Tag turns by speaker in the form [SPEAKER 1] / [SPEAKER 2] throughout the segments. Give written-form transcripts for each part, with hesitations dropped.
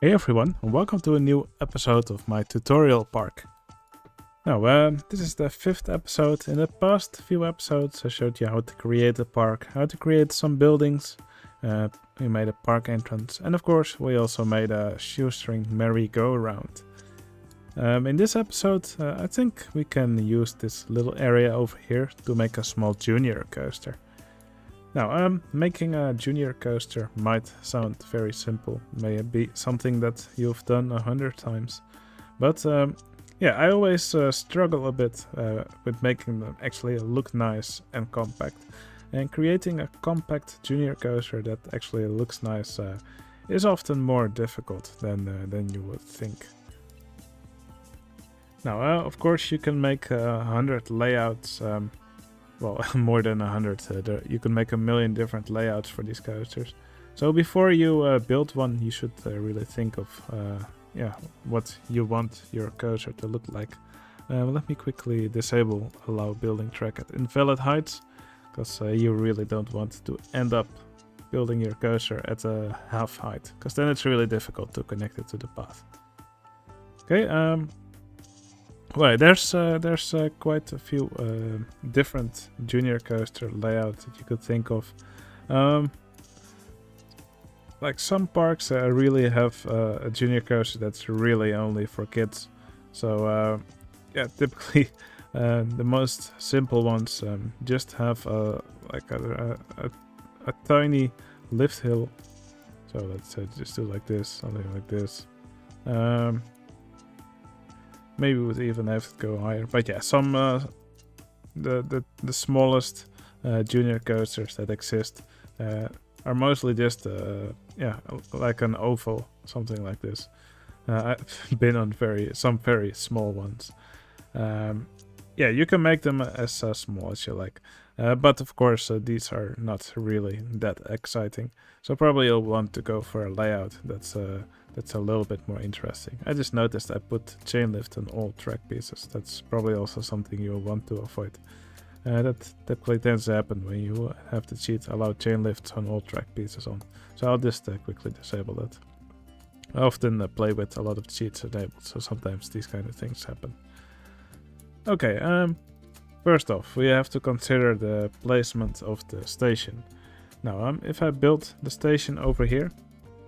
[SPEAKER 1] Hey everyone, and welcome to a new episode of my tutorial park. Now, this is the 5th episode. In the past few episodes I showed you how to create a park, how to create some buildings. We made a park entrance, and of course we also made a shoestring merry-go-round. In this episode I think we can use this little area over here to make a small junior coaster. Now, making a junior coaster might sound very simple, may be something that you've done 100 times, but yeah, I always struggle a bit with making them actually look nice and compact. And creating a compact junior coaster that actually looks nice is often more difficult than you would think. Now, of course, you can make 100 layouts. Well, more than 100. You can make a million different layouts for these coasters. So before you build one, you should really think of what you want your coaster to look like. Let me quickly disable allow building track at invalid heights, because you really don't want to end up building your coaster at a half height, because then it's really difficult to connect it to the path. Okay, well, there's quite a few different junior coaster layouts that you could think of. Like some parks really have a junior coaster that's really only for kids. So yeah, typically the most simple ones just have like a tiny lift hill. So let's just do like this, something like this. Maybe we would even have to go higher, but yeah, some the smallest junior coasters that exist are mostly just like an oval, something like this. I've been on some very small ones. Yeah, you can make them as small as you like, but of course these are not really that exciting. So probably you'll want to go for a layout that's a little bit more interesting. I just noticed I put chain lift on all track pieces. That's probably also something you'll want to avoid. That typically tends to happen when you have the cheat allow chain lifts on all track pieces on. So I'll just quickly disable that. I often play with a lot of cheats enabled, so sometimes these kind of things happen. Okay, first off, we have to consider the placement of the station. Now, if I build the station over here,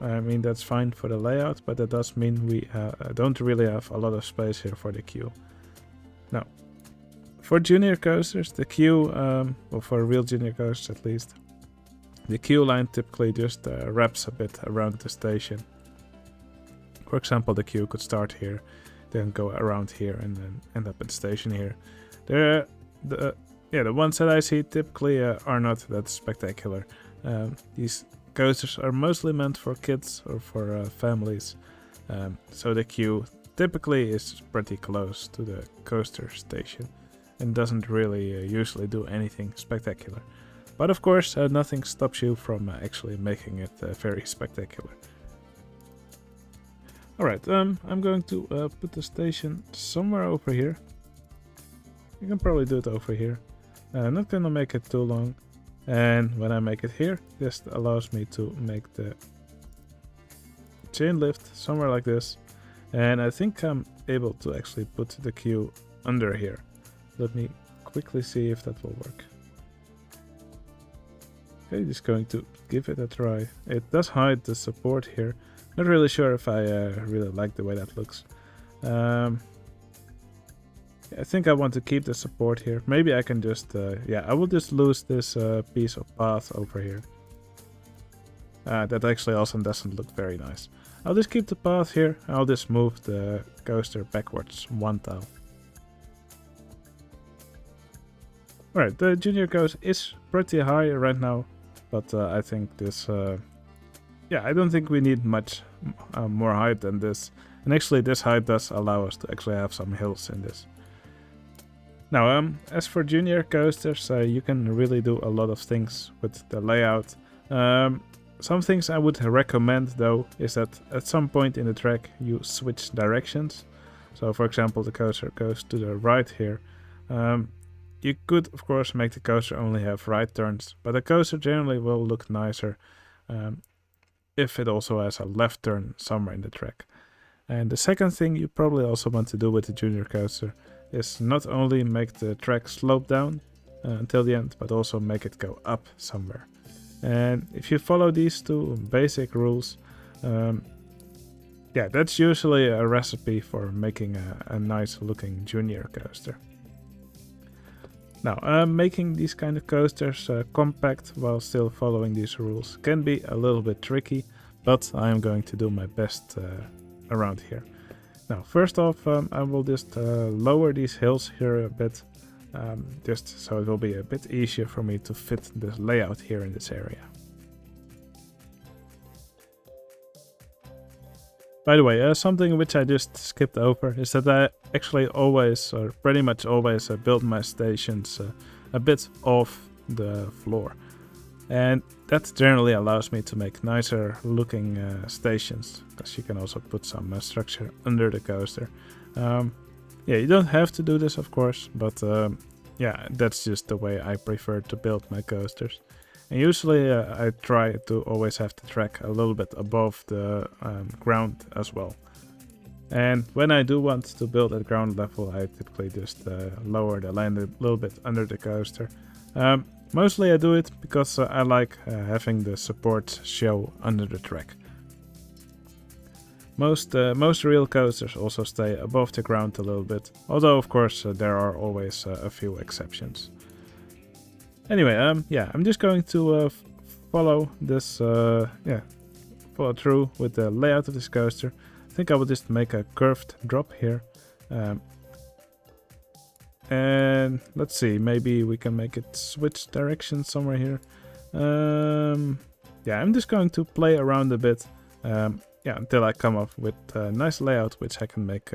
[SPEAKER 1] I mean, that's fine for the layout, but that does mean we don't really have a lot of space here for the queue. Now, for junior coasters, the queue, or for real junior coasters at least, the queue line typically just wraps a bit around the station. For example, the queue could start here, then go around here, and then end up at the station here. The ones that I see typically are not that spectacular. These coasters are mostly meant for kids or for families, so the queue typically is pretty close to the coaster station and doesn't really usually do anything spectacular. But of course, nothing stops you from actually making it very spectacular. Alright, I'm going to put the station somewhere over here. You can probably do it over here. I'm not gonna make it too long. And when I make it here, this allows me to make the chain lift somewhere like this. And I think I'm able to actually put the queue under here. Let me quickly see if that will work. Okay, just going to give it a try. It does hide the support here. Not really sure if I really like the way that looks. I think I want to keep the support here. Maybe I can just, I will just lose this piece of path over here. That actually also doesn't look very nice. I'll just keep the path here. I'll just move the coaster backwards one tile. Alright, the junior coaster is pretty high right now, but I think this, I don't think we need much more height than this. And actually this height does allow us to actually have some hills in this. Now, as for junior coasters, you can really do a lot of things with the layout. Some things I would recommend though is that at some point in the track you switch directions. So for example, the coaster goes to the right here. You could of course make the coaster only have right turns, but the coaster generally will look nicer if it also has a left turn somewhere in the track. And the second thing you probably also want to do with the junior coaster is not only make the track slope down until the end, but also make it go up somewhere. And if you follow these two basic rules, yeah, that's usually a recipe for making a nice looking junior coaster. Now, making these kind of coasters compact while still following these rules can be a little bit tricky, but I am going to do my best around here. Now, first off, I will just lower these hills here a bit, just so it will be a bit easier for me to fit this layout here in this area. By the way, something which I just skipped over is that I actually always, or pretty much always, build my stations a bit off the floor. And that generally allows me to make nicer looking stations, because you can also put some structure under the coaster. Yeah, you don't have to do this, of course, but yeah, that's just the way I prefer to build my coasters. And usually I try to always have the track a little bit above the ground as well. And when I do want to build at ground level, I typically just lower the land a little bit under the coaster. Mostly I do it because I like having the supports show under the track. Most real coasters also stay above the ground a little bit, although of course there are always a few exceptions. Anyway, yeah, I'm just going to follow this, follow through with the layout of this coaster. I think I will just make a curved drop here. And let's see, maybe we can make it switch direction somewhere here. Yeah, I'm just going to play around a bit, yeah, until I come up with a nice layout which I can make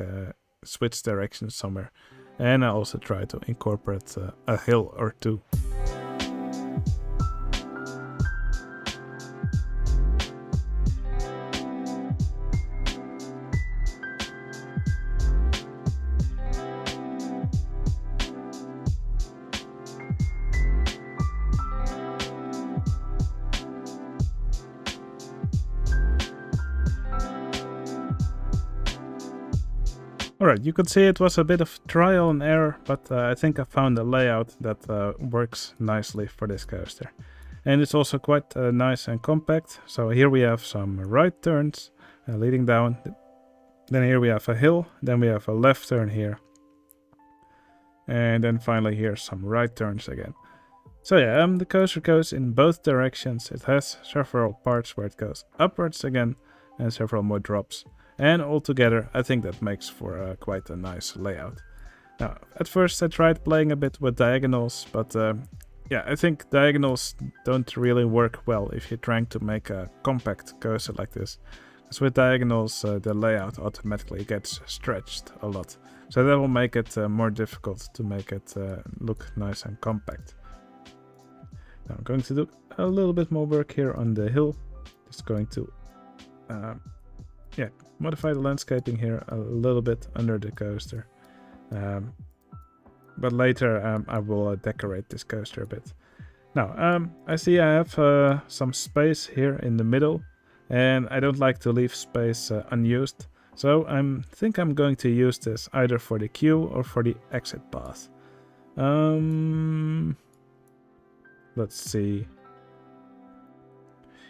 [SPEAKER 1] switch direction somewhere. And I also try to incorporate a hill or two. Alright, you could see it was a bit of trial and error, but I think I found a layout that works nicely for this coaster. And it's also quite nice and compact. So here we have some right turns leading down. Then here we have a hill, then we have a left turn here. And then finally here some right turns again. So yeah, the coaster goes in both directions. It has several parts where it goes upwards again and several more drops. And altogether, I think that makes for quite a nice layout. Now, at first I tried playing a bit with diagonals, but yeah, I think diagonals don't really work well if you're trying to make a compact coaster like this. Because with diagonals, the layout automatically gets stretched a lot. So that will make it more difficult to make it look nice and compact. Now I'm going to do a little bit more work here on the hill. Just going to yeah, modify the landscaping here a little bit under the coaster. But later I will decorate this coaster a bit. Now, I see I have some space here in the middle, and I don't like to leave space unused. So I think I'm going to use this either for the queue or for the exit path. Let's see.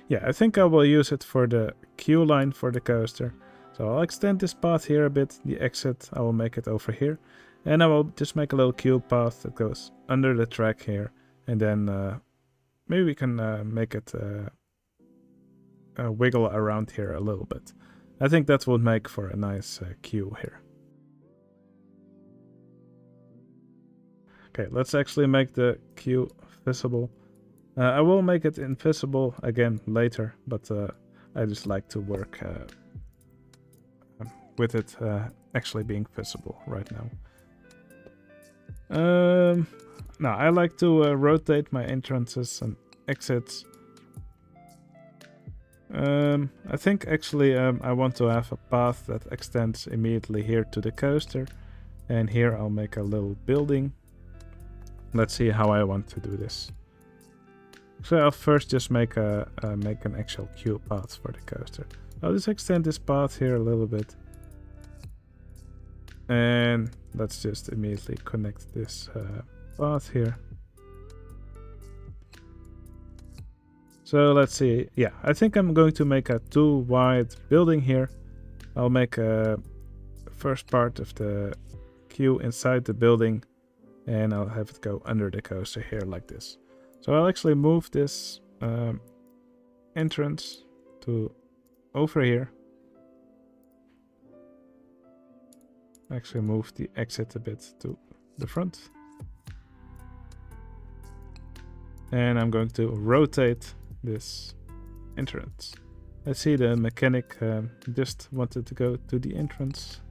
[SPEAKER 1] Yeah, I think I will use it for the queue line for the coaster. So I'll extend this path here a bit. The exit, I will make it over here. And I will just make a little queue path that goes under the track here. And then maybe we can make it wiggle around here a little bit. I think that would make for a nice queue here. Okay, let's actually make the queue visible. I will make it invisible again later, but I just like to work with it actually being visible right now. Now, I like to rotate my entrances and exits. I think actually I want to have a path that extends immediately here to the coaster. And here I'll make a little building. Let's see how I want to do this. So I'll first just make an actual queue path for the coaster. I'll just extend this path here a little bit. And let's just immediately connect this path here. So let's see. Yeah, I think I'm going to make a 2 wide building here. I'll make a first part of the queue inside the building, and I'll have it go under the coaster here like this. So I'll actually move this entrance to over here. Actually move the exit a bit to the front. And I'm going to rotate this entrance. I see the mechanic just wanted to go to the entrance.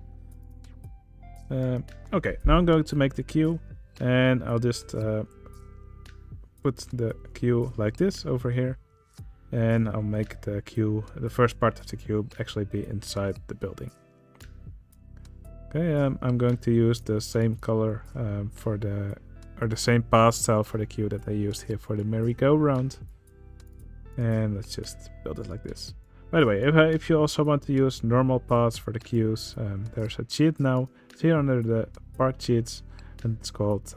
[SPEAKER 1] Okay, now I'm going to make the queue, and I'll just put the queue like this over here, and I'll make the queue, the first part of the queue, actually be inside the building. Okay, I'm going to use the same color for the same path style for the queue that I used here for the merry-go-round. And let's just build it like this. By the way, if you also want to use normal paths for the queues, there's a cheat now. It's here under the park cheats, and it's called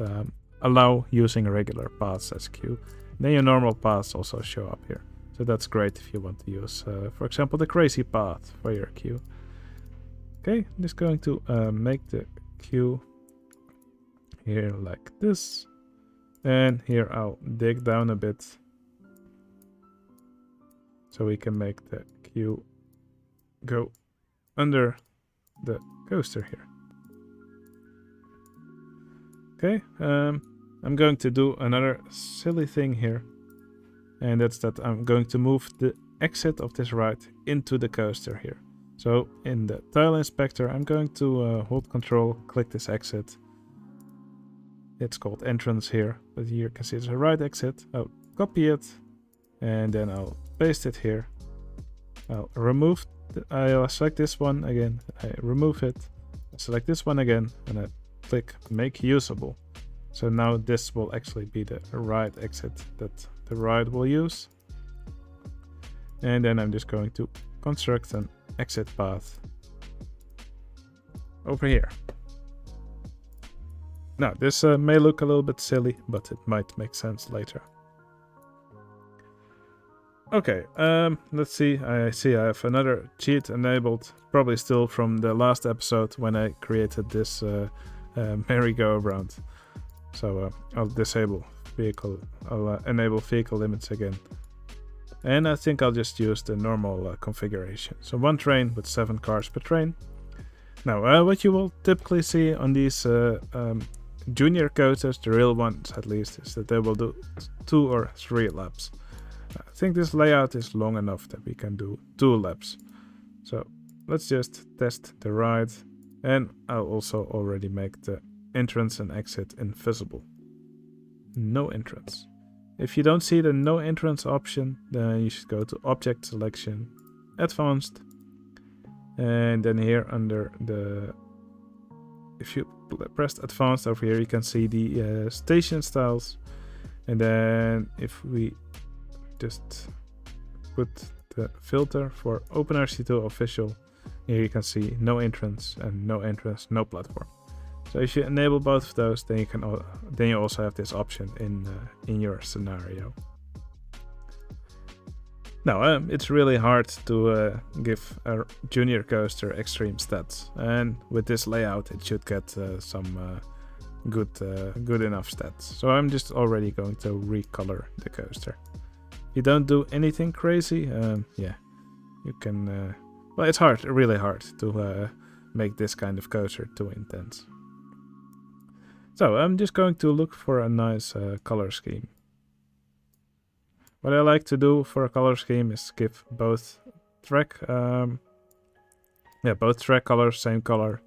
[SPEAKER 1] allow using regular paths as queue. Then your normal paths also show up here. So that's great if you want to use, for example, the crazy path for your queue. Okay, I'm just going to make the queue here like this. And here I'll dig down a bit, so we can make the queue go under the coaster here. Okay, I'm going to do another silly thing here. And that's that I'm going to move the exit of this ride into the coaster here. So in the tile inspector, I'm going to hold control, click this exit. It's called entrance here, but here you can see it's a right exit. I'll copy it, and then I'll paste it here. I'll select this one again, I remove it, I select this one again, and I click make usable. So now this will actually be the right exit that the ride will use. And then I'm just going to construct an exit path over here. Now this may look a little bit silly, but it might make sense later. Okay, let's see. I see I have another cheat enabled, probably still from the last episode when I created this merry-go-round. So I'll enable vehicle limits again. And I think I'll just use the normal configuration. So 1 train with 7 cars per train. Now, what you will typically see on these junior coasters, the real ones at least, is that they will do 2 or 3 laps. I think this layout is long enough that we can do 2 laps. So let's just test the ride, and I'll also already make the entrance and exit invisible. No entrance. If you don't see the no entrance option, then you should go to object selection, advanced, and then here under the, if you pressed advanced over here, you can see the station styles. And then if we just put the filter for OpenRCT2 official, here you can see no entrance and no entrance, no platform. So if you enable both of those, then you also have this option in your scenario. Now it's really hard to give a junior coaster extreme stats, and with this layout it should get some good enough stats. So I'm just already going to recolor the coaster. You don't do anything crazy, yeah, you can. Well, it's hard, really hard to make this kind of coaster too intense. So I'm just going to look for a nice color scheme. What I like to do for a color scheme is give both track colors same color,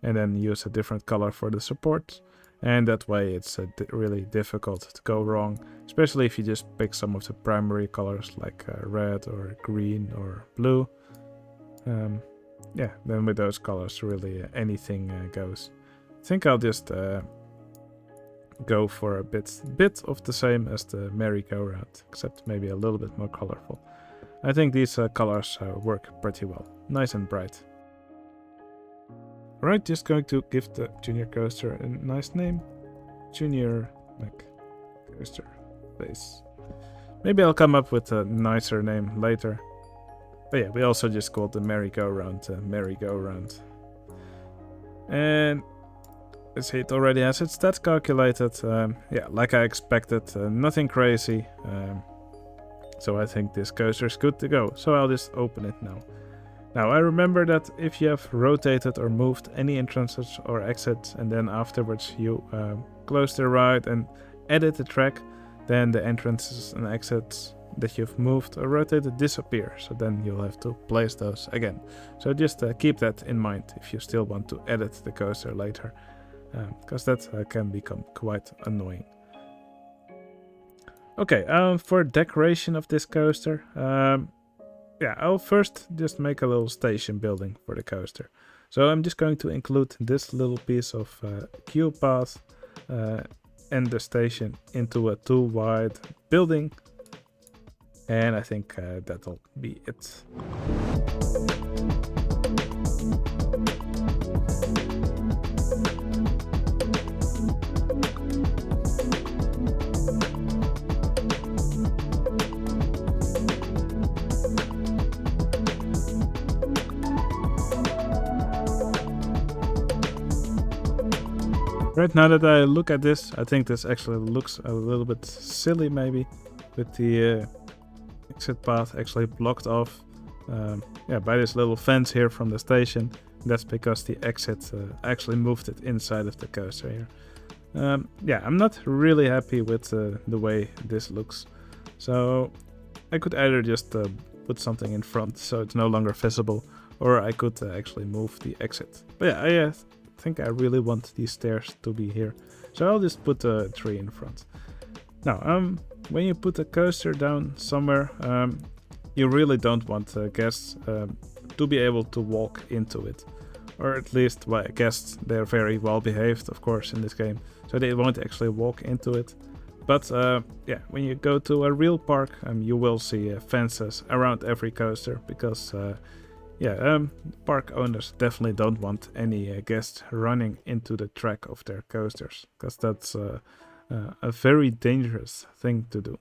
[SPEAKER 1] and then use a different color for the support. And that way it's really difficult to go wrong, especially if you just pick some of the primary colors like red or green or blue. Yeah, then with those colors really anything goes. I think I'll just go for a bit of the same as the merry-go-round, except maybe a little bit more colorful. I think these colors work pretty well, nice and bright. Alright, just going to give the junior coaster a nice name. Junior Mac Coaster Base. Maybe I'll come up with a nicer name later. But yeah, we also just called the merry-go-round merry-go-round. And let's see, it already has its stats calculated. Yeah, like I expected, nothing crazy. So I think this coaster is good to go. So I'll just open it now. Now I remember that if you have rotated or moved any entrances or exits and then afterwards you close the ride and edit the track, then the entrances and exits that you've moved or rotated disappear. So then you'll have to place those again. So just keep that in mind if you still want to edit the coaster later, because that can become quite annoying. Okay, for decoration of this coaster, yeah, I'll first just make a little station building for the coaster. So I'm just going to include this little piece of queue path and the station into a 2-wide building. And I think that'll be it. Right, now that I look at this, I think this actually looks a little bit silly maybe, with the exit path actually blocked off yeah, by this little fence here from the station. That's because the exit actually moved it inside of the coaster here. Yeah, I'm not really happy with the way this looks. So I could either just put something in front so it's no longer visible, or I could actually move the exit. But yeah, I think I really want these stairs to be here, so I'll just put a tree in front. Now, when you put a coaster down somewhere, you really don't want guests to be able to walk into it, or at least, well, guests, they're very well behaved, of course, in this game, so they won't actually walk into it. But yeah, when you go to a real park, you will see fences around every coaster, because yeah, park owners definitely don't want any guests running into the track of their coasters, because that's a very dangerous thing to do.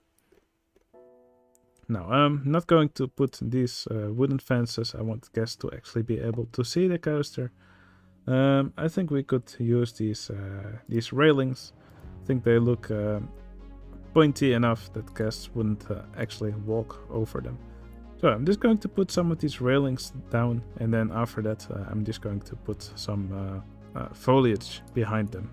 [SPEAKER 1] Now, I'm not going to put these wooden fences. I want guests to actually be able to see the coaster. I think we could use these railings. I think they look pointy enough that guests wouldn't actually walk over them. So I'm just going to put some of these railings down, and then after that I'm just going to put some foliage behind them.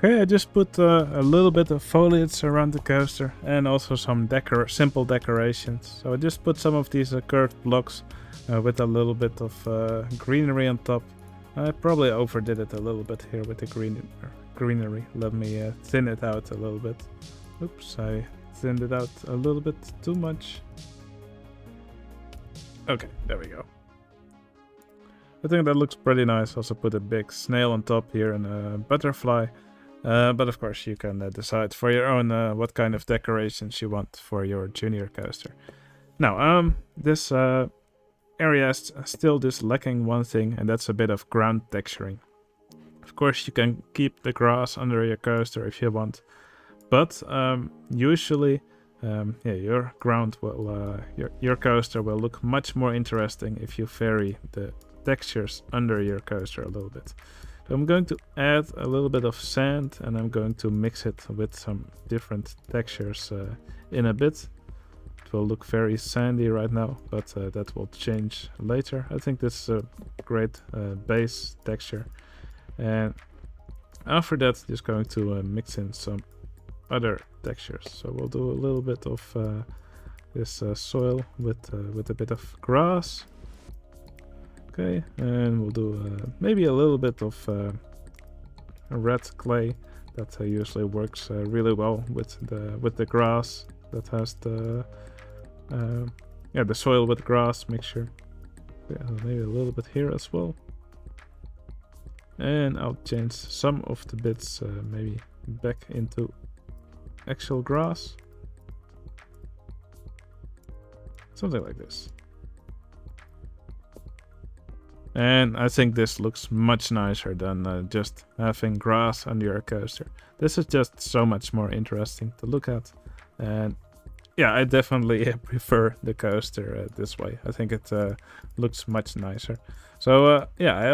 [SPEAKER 1] Okay, I just put a little bit of foliage around the coaster and also some simple decorations. So I just put some of these curved blocks with a little bit of greenery on top. I probably overdid it a little bit here with the greenery. Let me thin it out a little bit. Oops, I thinned it out a little bit too much. Okay, there we go. I think that looks pretty nice. Also put a big snail on top here and a butterfly. But of course you can decide for your own what kind of decorations you want for your junior coaster. Now, this area is still just lacking one thing, and that's a bit of ground texturing. Of course, you can keep the grass under your coaster if you want, but usually, your ground will, your coaster will look much more interesting if you vary the textures under your coaster a little bit. So I'm going to add a little bit of sand, and I'm going to mix it with some different textures in a bit. It will look very sandy right now, but that will change later. I think this is a great base texture. And after that, just going to mix in some other textures. So we'll do a little bit of this soil with a bit of grass. Okay, and we'll do maybe a little bit of red clay. That usually works really well with the grass that has the soil with grass mixture. Yeah, maybe a little bit here as well. And I'll change some of the bits maybe back into actual grass. Something like this. And I think this looks much nicer than just having grass under your coaster. This is just so much more interesting to look at. And yeah, I definitely prefer the coaster this way. I think it looks much nicer. So yeah, I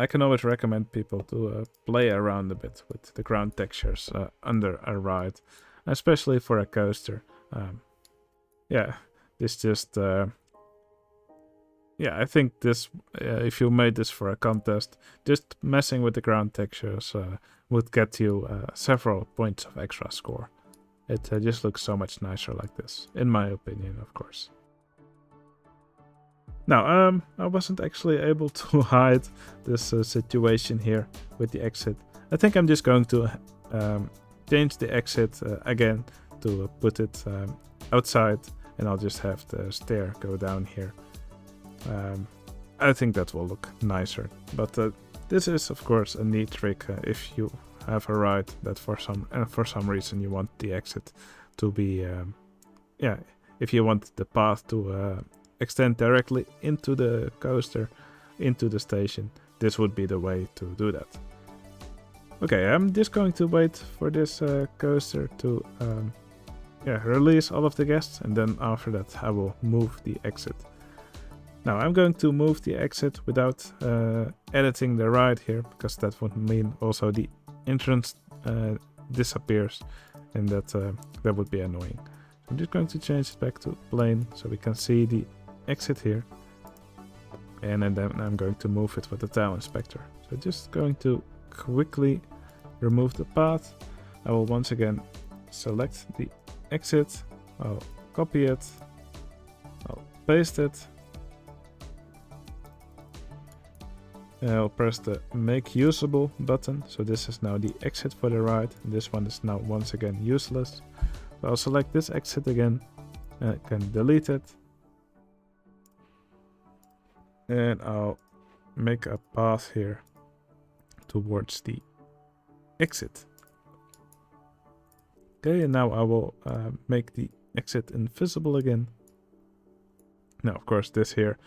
[SPEAKER 1] can always recommend people to play around a bit with the ground textures under a ride, especially for a coaster. This just I think this, if you made this for a contest, just messing with the ground textures would get you several points of extra score. It just looks so much nicer like this, in my opinion, of course. Now, I wasn't actually able to hide this situation here with the exit. I think I'm just going to change the exit again to put it outside, and I'll just have the stair go down here. I think that will look nicer, but this is of course a neat trick if you have a ride that for some reason you want the exit to be if you want the path to extend directly into the coaster, into the station, this would be the way to do that. Okay, I'm just going to wait for this coaster to release all of the guests, and then after that I will move the exit. Now I'm going to move the exit without editing the ride here, because that would mean also the entrance disappears, and that would be annoying. I'm just going to change it back to plain so we can see the exit here, and then I'm going to move it with the tile inspector. So just going to quickly remove the path. I will once again select the exit, I'll copy it, I'll paste it, I'll press the make usable button. So this is now the exit for the ride. This one is now once again useless. So I'll select this exit again, and I can delete it. And I'll make a path here towards the exit. Okay, and now I will make the exit invisible again. Now, of course, this here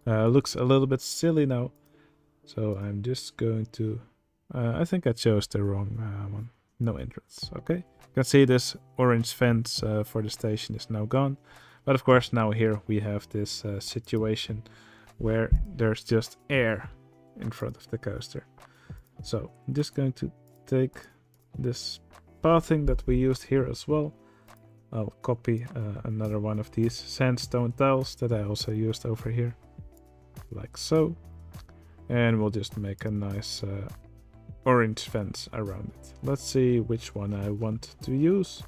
[SPEAKER 1] looks a little bit silly now. So I'm just going to, I think I chose the wrong one. No entrance, okay. You can see this orange fence for the station is now gone. But of course now here we have this situation where there's just air in front of the coaster. So I'm just going to take this pathing that we used here as well. I'll copy another one of these sandstone tiles that I also used over here, like so. And we'll just make a nice orange fence around it. Let's see which one I want to use.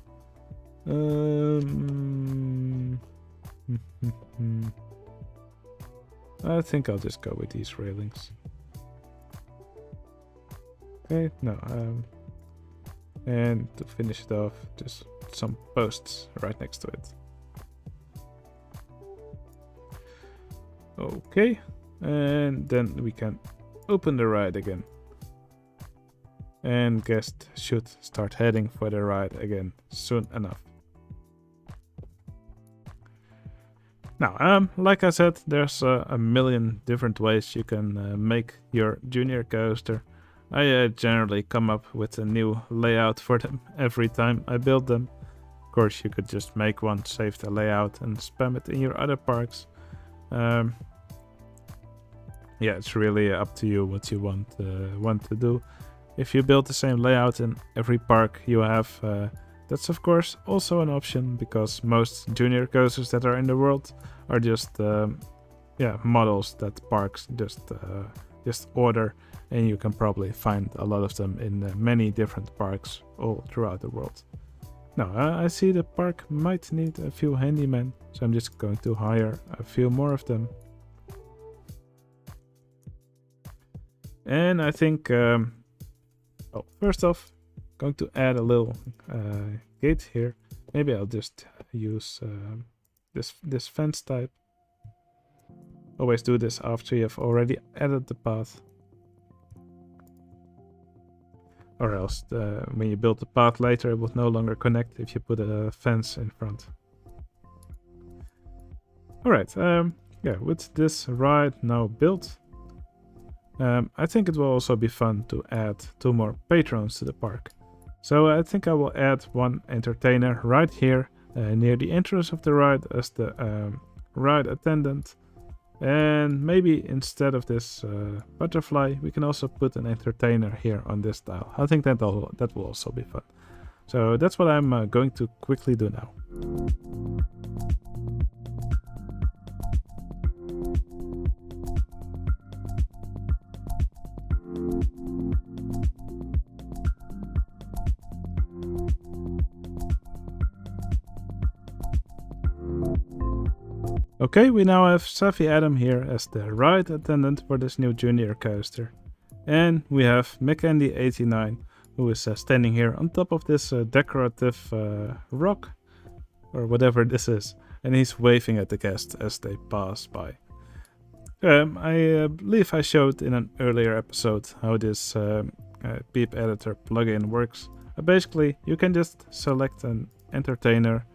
[SPEAKER 1] I think I'll just go with these railings. Okay, no. And to finish it off, just some posts right next to it. Okay. And then we can open the ride again. And guests should start heading for the ride again soon enough. Now, like I said, there's a million different ways you can make your junior coaster. I generally come up with a new layout for them every time I build them. Of course, you could just make one, save the layout, and spam it in your other parks. Yeah, it's really up to you what you want to do. If you build the same layout in every park you have, that's of course also an option, because most junior coasters that are in the world are just models that parks just order, and you can probably find a lot of them in many different parks all throughout the world. Now, I see the park might need a few handymen, so I'm just going to hire a few more of them. And I think, first off, going to add a little gate here. Maybe I'll just use this fence type. Always do this after you have already added the path. Or else, when you build the path later, it would no longer connect if you put a fence in front. Alright, with this ride now built, I think it will also be fun to add 2 more patrons to the park. So I think I will add one entertainer right here near the entrance of the ride as the ride attendant. And maybe instead of this butterfly, we can also put an entertainer here on this tile. I think that will also be fun. So that's what I'm going to quickly do now. Okay, we now have Savvy Adam here as the ride attendant for this new junior coaster. And we have McAndy89, who is standing here on top of this decorative rock, or whatever this is, and he's waving at the guests as they pass by. I believe I showed in an earlier episode how this Peep editor plugin works. Basically, you can just select an entertainer,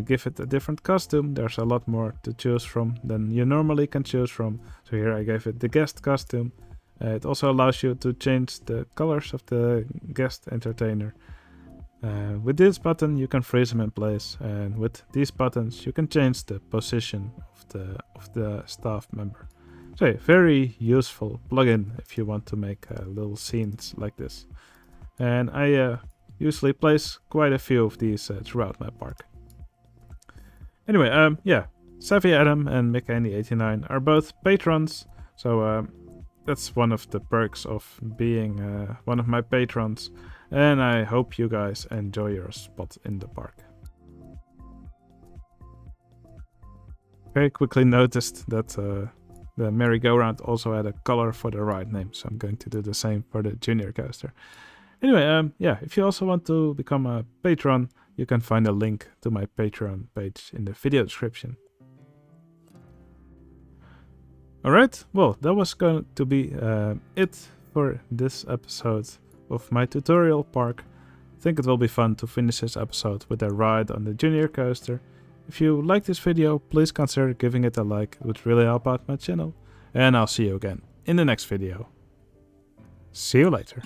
[SPEAKER 1] give it a different costume. There's a lot more to choose from than you normally can choose from. So here I gave it the guest costume. It also allows you to change the colors of the guest entertainer. With this button you can freeze them in place, and with these buttons you can change the position of the staff member. So yeah, very useful plugin if you want to make little scenes like this. And I usually place quite a few of these throughout my park. Anyway, Savvy Adam and McAndy89 are both patrons, so that's one of the perks of being one of my patrons, and I hope you guys enjoy your spot in the park. Okay, quickly noticed that the merry-go-round also had a color for the ride name, so I'm going to do the same for the junior coaster. Anyway, if you also want to become a patron, you can find a link to my Patreon page in the video description. Alright, well, that was going to be it for this episode of my tutorial park. I think it will be fun to finish this episode with a ride on the junior coaster. If you like this video, please consider giving it a like. It would really help out my channel. And I'll see you again in the next video. See you later.